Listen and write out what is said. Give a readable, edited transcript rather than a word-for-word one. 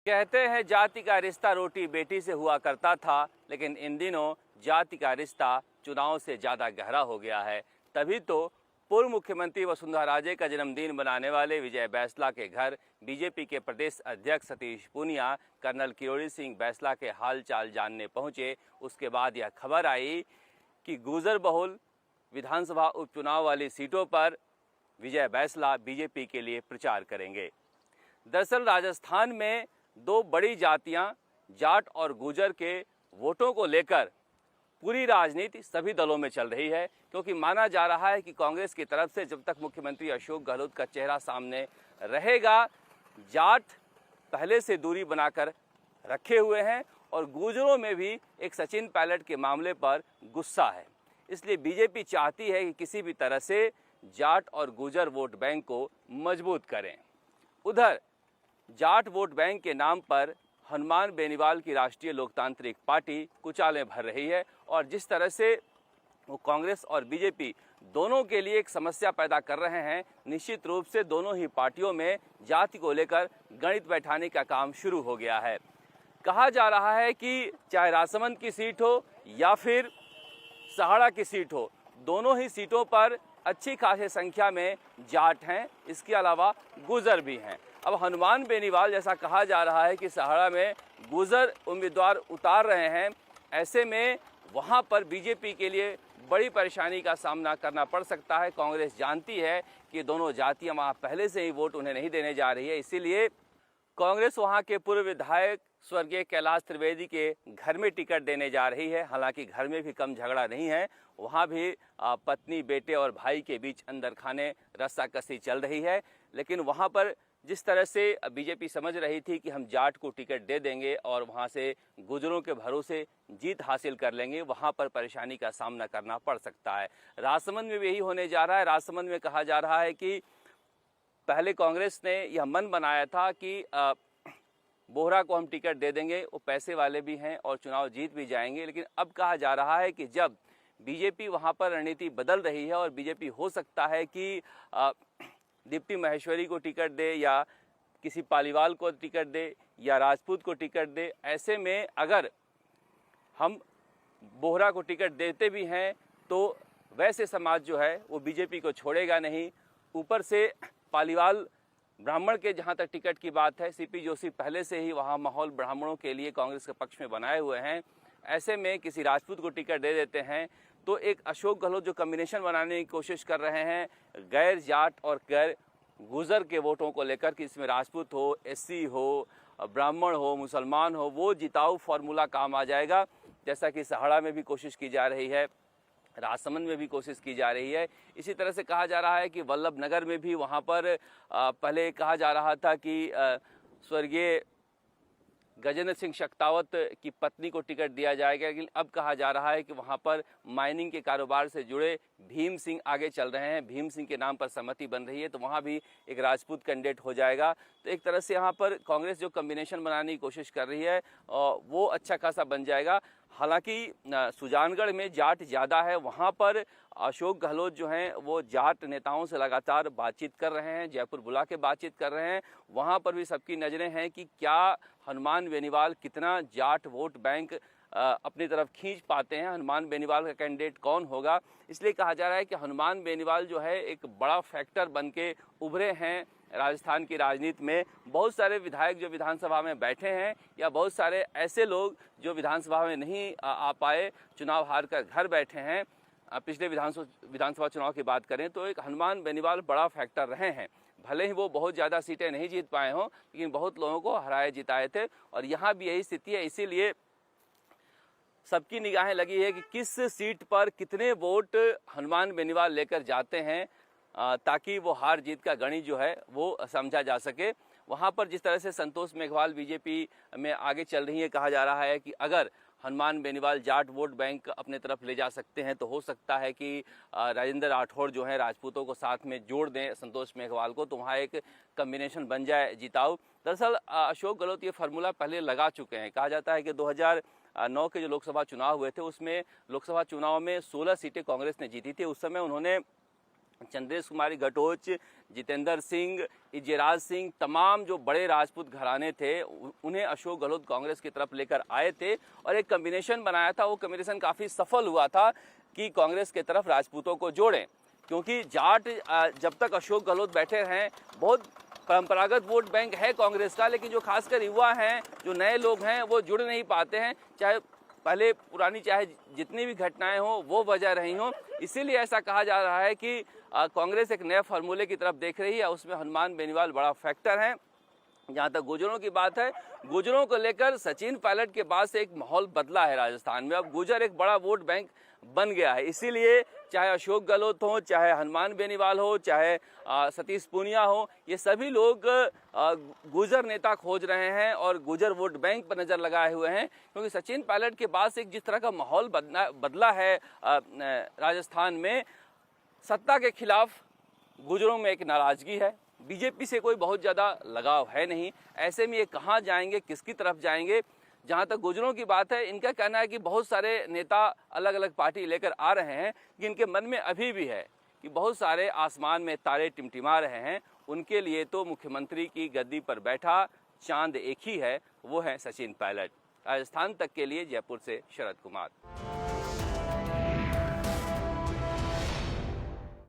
कहते हैं जाति का रिश्ता रोटी बेटी से हुआ करता था, लेकिन इन दिनों जाति का रिश्ता चुनाव से ज़्यादा गहरा हो गया है। तभी तो पूर्व मुख्यमंत्री वसुंधरा राजे का जन्मदिन मनाने वाले विजय बैंसला के घर बीजेपी के प्रदेश अध्यक्ष सतीश पूनिया कर्नल किरोड़ी सिंह बैंसला के हाल चाल जानने पहुंचे। उसके बाद यह खबर आई कि गुजर बहुल विधानसभा उपचुनाव वाली सीटों पर विजय बैंसला बीजेपी के लिए प्रचार करेंगे। दरअसल राजस्थान में दो बड़ी जातियां जाट और गुजर के वोटों को लेकर पूरी राजनीति सभी दलों में चल रही है, क्योंकि माना जा रहा है कि कांग्रेस की तरफ से जब तक मुख्यमंत्री अशोक गहलोत का चेहरा सामने रहेगा, जाट पहले से दूरी बनाकर रखे हुए हैं और गुजरों में भी एक सचिन पायलट के मामले पर गुस्सा है। इसलिए बीजेपी चाहती है कि किसी भी तरह से जाट और गुजर वोट बैंक को मजबूत करें। उधर जाट वोट बैंक के नाम पर हनुमान बेनीवाल की राष्ट्रीय लोकतांत्रिक पार्टी कुचाले भर रही है और जिस तरह से वो कांग्रेस और बीजेपी दोनों के लिए एक समस्या पैदा कर रहे हैं, निश्चित रूप से दोनों ही पार्टियों में जाति को लेकर गणित बैठाने का काम शुरू हो गया है। कहा जा रहा है कि चाहे राजसमंद की सीट हो या फिर सहाड़ा की सीट हो, दोनों ही सीटों पर अच्छी खासी संख्या में जाट हैं, इसके अलावा गुजर भी हैं। अब हनुमान बेनीवाल जैसा कहा जा रहा है कि सहाड़ा में गुजर उम्मीदवार उतार रहे हैं, ऐसे में वहां पर बीजेपी के लिए बड़ी परेशानी का सामना करना पड़ सकता है। कांग्रेस जानती है कि दोनों जातियां वहां पहले से ही वोट उन्हें नहीं देने जा रही है, इसीलिए कांग्रेस वहां के पूर्व विधायक स्वर्गीय कैलाश त्रिवेदी के घर में टिकट देने जा रही है। हालांकि घर में भी कम झगड़ा नहीं है, वहां भी पत्नी, बेटे और भाई के बीच अंदर खाने रस्साकसी चल रही है। लेकिन वहां पर जिस तरह से बीजेपी समझ रही थी कि हम जाट को टिकट दे देंगे और वहां से गुजरों के भरोसे जीत हासिल कर लेंगे, वहां पर परेशानी का सामना करना पड़ सकता है। राजसमंद में भी यही होने जा रहा है। राजसमंद में कहा जा रहा है कि पहले कांग्रेस ने यह मन बनाया था कि बोहरा को हम टिकट दे देंगे, वो पैसे वाले भी हैं और चुनाव जीत भी जाएंगे। लेकिन अब कहा जा रहा है कि जब बीजेपी वहां पर रणनीति बदल रही है और बीजेपी हो सकता है कि दीप्ति महेश्वरी को टिकट दे या किसी पालीवाल को टिकट दे या राजपूत को टिकट दे, ऐसे में अगर हम बोहरा को टिकट देते भी हैं तो वैसे समाज जो है वो बीजेपी को छोड़ेगा नहीं। ऊपर से पालीवाल ब्राह्मण के जहां तक टिकट की बात है, सीपी जोशी पहले से ही वहां माहौल ब्राह्मणों के लिए कांग्रेस के पक्ष में बनाए हुए हैं। ऐसे में किसी राजपूत को टिकट दे देते हैं तो एक अशोक गहलोत जो कम्बिनेशन बनाने की कोशिश कर रहे हैं गैर जाट और गैर गुजर के वोटों को लेकर कि इसमें राजपूत हो, एससी हो, ब्राह्मण हो, मुसलमान हो, वो जिताऊ फार्मूला काम आ जाएगा। जैसा कि सहाड़ा में भी कोशिश की जा रही है, राजसमंद में भी कोशिश की जा रही है। इसी तरह से कहा जा रहा है कि वल्लभ नगर में भी वहाँ पर पहले कहा जा रहा था कि स्वर्गीय गजेंद्र सिंह शेखावत की पत्नी को टिकट दिया जाएगा, लेकिन अब कहा जा रहा है कि वहां पर माइनिंग के कारोबार से जुड़े भीम सिंह आगे चल रहे हैं, भीम सिंह के नाम पर सहमति बन रही है, तो वहां भी एक राजपूत कैंडिडेट हो जाएगा। तो एक तरह से यहाँ पर कांग्रेस जो कम्बिनेशन बनाने की कोशिश कर रही है वो अच्छा खासा बन जाएगा। हालांकि सुजानगढ़ में जाट ज़्यादा है, वहाँ पर अशोक गहलोत जो हैं वो जाट नेताओं से लगातार बातचीत कर रहे हैं, जयपुर बुला के बातचीत कर रहे हैं। वहाँ पर भी सबकी नज़रें हैं कि क्या हनुमान बेनीवाल कितना जाट वोट बैंक अपनी तरफ खींच पाते हैं, हनुमान बेनीवाल का कैंडिडेट कौन होगा। इसलिए कहा जा रहा है कि हनुमान बेनीवाल जो है एक बड़ा फैक्टर बन के उभरे हैं राजस्थान की राजनीति में। बहुत सारे विधायक जो विधानसभा में बैठे हैं या बहुत सारे ऐसे लोग जो विधानसभा में नहीं आ पाए, चुनाव हार कर घर बैठे हैं, पिछले विधानसभा चुनाव की बात करें तो एक हनुमान बेनीवाल बड़ा फैक्टर रहे हैं। भले ही वो बहुत ज़्यादा सीटें नहीं जीत पाए हों, लेकिन बहुत लोगों को हराए जिताए थे और यहाँ भी यही स्थिति है। इसीलिए सबकी निगाहें लगी है कि किस सीट पर कितने वोट हनुमान बेनीवाल लेकर जाते हैं, ताकि वो हार जीत का गणित जो है वो समझा जा सके। वहाँ पर जिस तरह से संतोष मेघवाल बीजेपी में आगे चल रही है, कहा जा रहा है कि अगर हनुमान बेनीवाल जाट वोट बैंक अपने तरफ ले जा सकते हैं तो हो सकता है कि राजेंद्र राठौड़ जो है राजपूतों को साथ में जोड़ दें संतोष मेघवाल को, तो वहाँ एक कम्बिनेशन बन जाए जिताऊ। दरअसल अशोक गहलोत ये फार्मूला पहले लगा चुके हैं। कहा जाता है कि 2009 के जो लोकसभा चुनाव हुए थे उसमें लोकसभा चुनाव में 16 सीटें कांग्रेस ने जीती थी। उस समय उन्होंने चंद्रेश कुमारी घटोच, जितेंद्र सिंह, इजराज सिंह, तमाम जो बड़े राजपूत घराने थे उन्हें अशोक गहलोत कांग्रेस की तरफ लेकर आए थे और एक कॉम्बिनेशन बनाया था। वो कॉम्बिनेशन काफ़ी सफल हुआ था कि कांग्रेस की तरफ राजपूतों को जोड़ें, क्योंकि जाट जब तक अशोक गहलोत बैठे हैं, बहुत परंपरागत वोट बैंक है कांग्रेस का, लेकिन जो खासकर युवा हैं, जो नए लोग हैं, वो जुड़ नहीं पाते हैं। चाहे पहले पुरानी चाहे जितनी भी घटनाएं हों वो वजह रही हों, इसीलिए ऐसा कहा जा रहा है कि कांग्रेस एक नए फार्मूले की तरफ देख रही है। उसमें हनुमान बेनीवाल बड़ा फैक्टर है। जहाँ तक गुर्जरों की बात है, गुर्जरों को लेकर सचिन पायलट के बाद से एक माहौल बदला है राजस्थान में। अब गुर्जर एक बड़ा वोट बैंक बन गया है, इसीलिए चाहे अशोक गहलोत हो, चाहे हनुमान बेनीवाल हो, चाहे सतीश पूनिया हो, ये सभी लोग गुर्जर नेता खोज रहे हैं और गुर्जर वोट बैंक पर नज़र लगाए हुए हैं। क्योंकि सचिन पायलट के बाद से जिस तरह का माहौल बदला है राजस्थान में, सत्ता के खिलाफ गुर्जरों में एक नाराज़गी है, बीजेपी से कोई बहुत ज़्यादा लगाव है नहीं। ऐसे में ये कहाँ जाएंगे, किसकी तरफ जाएंगे? जहाँ तक गुर्जरों की बात है, इनका कहना है कि बहुत सारे नेता अलग अलग पार्टी लेकर आ रहे हैं, कि इनके मन में अभी भी है कि बहुत सारे आसमान में तारे टिमटिमा रहे हैं। उनके लिए तो मुख्यमंत्री की गद्दी पर बैठा चांद एक ही है, वो है सचिन पायलट। राजस्थान तक के लिए जयपुर से शरद कुमार।